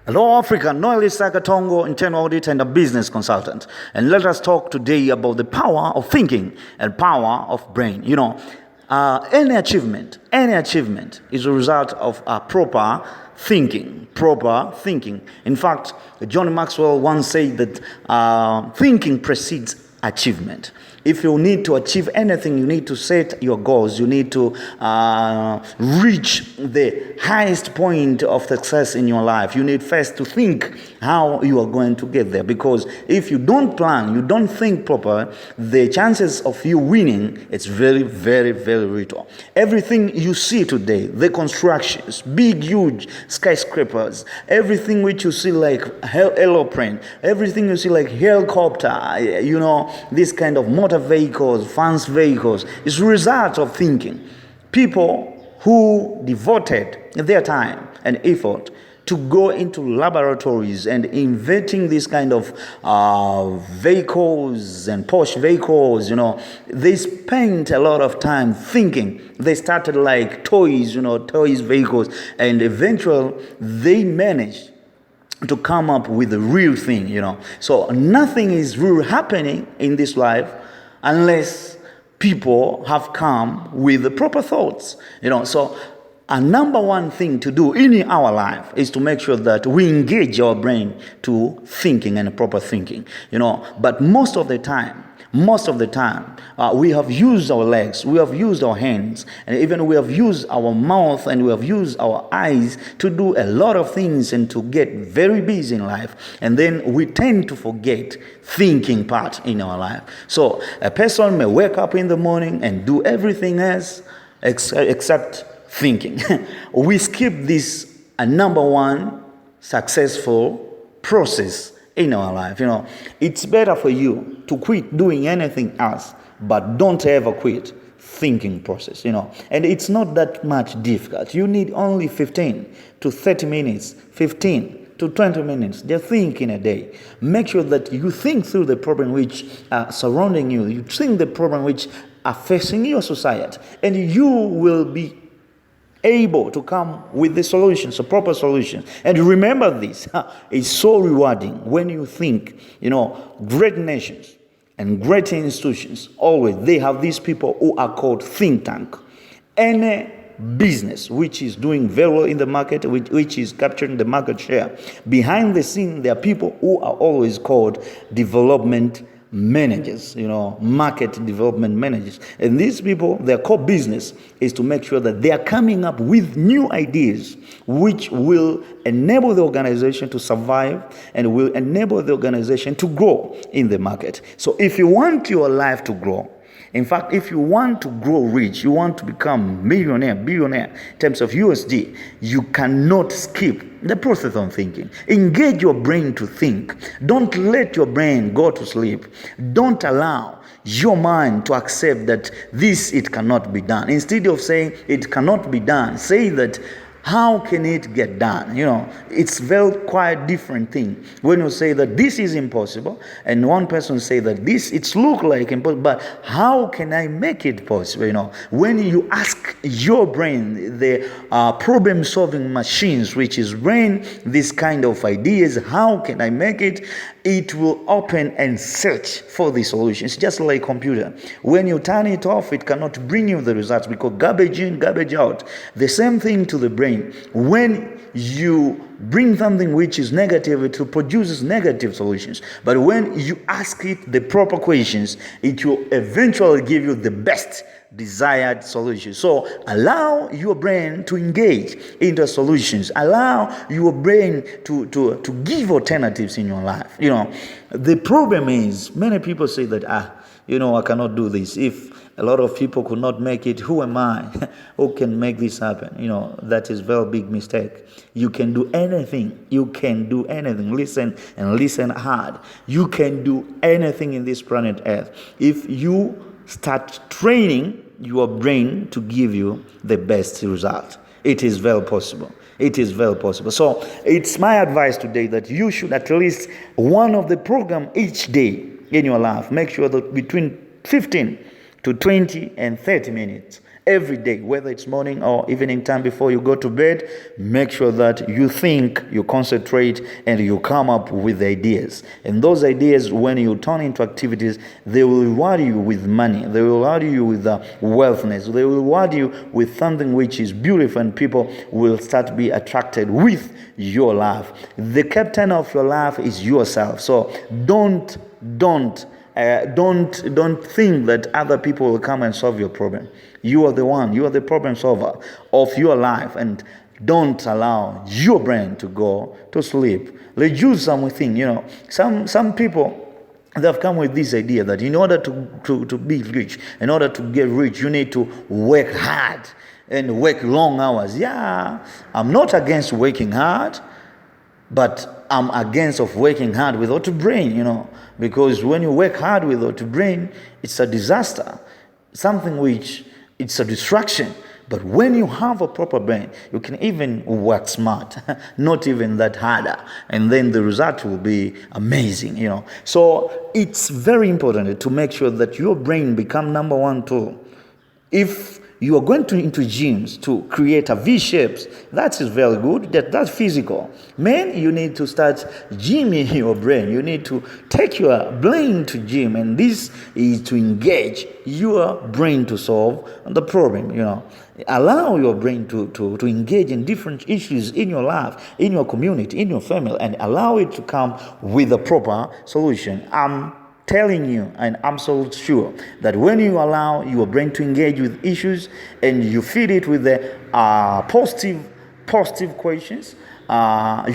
Hello Africa, Noel Sakatongo, internal audit and a business consultant. And let us talk today about the power of thinking and power of brain. Any achievement is a result of a proper thinking. In fact, John Maxwell once said that thinking precedes achievement. If you need to achieve anything, you need to set your goals. You need to reach the highest point of success in your life. You need first to think how you are going to get there. Because if you don't plan, you don't think proper, the chances of you winning, it's very, very, very little. Everything you see today, the constructions, big, huge skyscrapers, everything which you see like aeroplane, everything you see like helicopter, this kind of motor vehicles, fancy vehicles, is a result of thinking. People who devoted their time and effort to go into laboratories and inventing this kind of vehicles and Porsche vehicles, they spent a lot of time thinking. They started like toys vehicles, and eventually they managed to come up with the real thing, So nothing is really happening in this life unless people have come with the proper thoughts, So a number one thing to do in our life is to make sure that we engage our brain to thinking and proper thinking, But most of the time, we have used our legs, we have used our hands, and even we have used our mouth and we have used our eyes to do a lot of things and to get very busy in life. And then we tend to forget thinking part in our life. So a person may wake up in the morning and do everything else except thinking. We skip this number one successful process in our life. It's better for you to quit doing anything else, but don't ever quit thinking process, And it's not that much difficult. You need only 15 to 30 minutes, 15 to 20 minutes. Just think in a day. Make sure that you think through the problem which are surrounding you. You think the problem which are facing your society, and you will be able to come with the solutions, the proper solutions. And remember this, it's so rewarding when you think, great nations and great institutions, always, they have these people who are called think tank. Any business which is doing very well in the market, which is capturing the market share, behind the scene, there are people who are always called development managers, market development managers. And these people, their core business is to make sure that they are coming up with new ideas which will enable the organization to survive and will enable the organization to grow in the market. So if you want your life to grow, in fact, if you want to grow rich, you want to become millionaire, billionaire in terms of USD, you cannot skip the process of thinking. Engage your brain to think. Don't let your brain go to sleep. Don't allow your mind to accept that it cannot be done. Instead of saying it cannot be done, say that how can it get done? It's quite different thing when you say that this is impossible, and one person say that it's look like impossible, but how can I make it possible? When you ask your brain, the problem-solving machines, which is brain, this kind of ideas, how can I make it? It will open and search for the solutions, just like computer. When you turn it off, it cannot bring you the results because garbage in, garbage out. The same thing to the brain. When you bring something which is negative, it produces negative solutions. But when you ask it the proper questions, it will eventually give you the best desired solution. So allow your brain to engage into solutions. Allow your brain to give alternatives in your life. The problem is many people say that I cannot do this. If a lot of people could not make it, who am I? Who can make this happen? That is a very big mistake. You can do anything. You can do anything. Listen and listen hard. You can do anything in this planet Earth if you start training your brain to give you the best result. It is very possible. It is very possible. So it's my advice today that you should at least one of the program each day in your life. Make sure that between 15 to 20 and 30 minutes every day, whether it's morning or evening time before you go to bed. Make sure that you think, you concentrate, and you come up with ideas. And those ideas, when you turn into activities, they will reward you with money. They will reward you with wealthness. They will reward you with something which is beautiful, and people will start to be attracted with your life. The captain of your life is yourself. So don't think that other people will come and solve your problem. You are the one. You are the problem solver of your life, and don't allow your brain to go to sleep. Reduce something. Some people, they've come with this idea that in order to be rich, in order to get rich, you need to work hard and work long hours. Yeah, I'm not against working hard, but I'm against of working hard without a brain, because when you work hard without a brain, it's a disaster, something which it's a distraction. But when you have a proper brain, you can even work smart, not even that harder, and then the result will be amazing. So it's very important to make sure that your brain become number one tool. If you are going into gyms to create a V shapes, that is very good. That's physical. Man, you need to start gymming your brain. You need to take your brain to gym, and this is to engage your brain to solve the problem. Allow your brain to engage in different issues in your life, in your community, in your family, and allow it to come with a proper solution. I'm telling you, and I'm so sure that when you allow your brain to engage with issues and you feed it with the positive questions,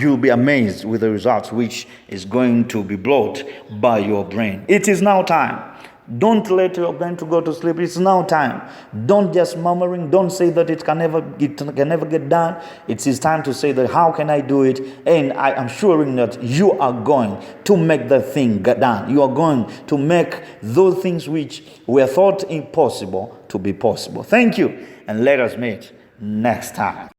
you'll be amazed with the results which is going to be brought by your brain. It is now time. Don't let your brain to go to sleep. It's now time. Don't just murmuring. Don't say that it can never get done. It is time to say that how can I do it? And I am sure that you are going to make that thing get done. You are going to make those things which were thought impossible to be possible. Thank you, and let us meet next time.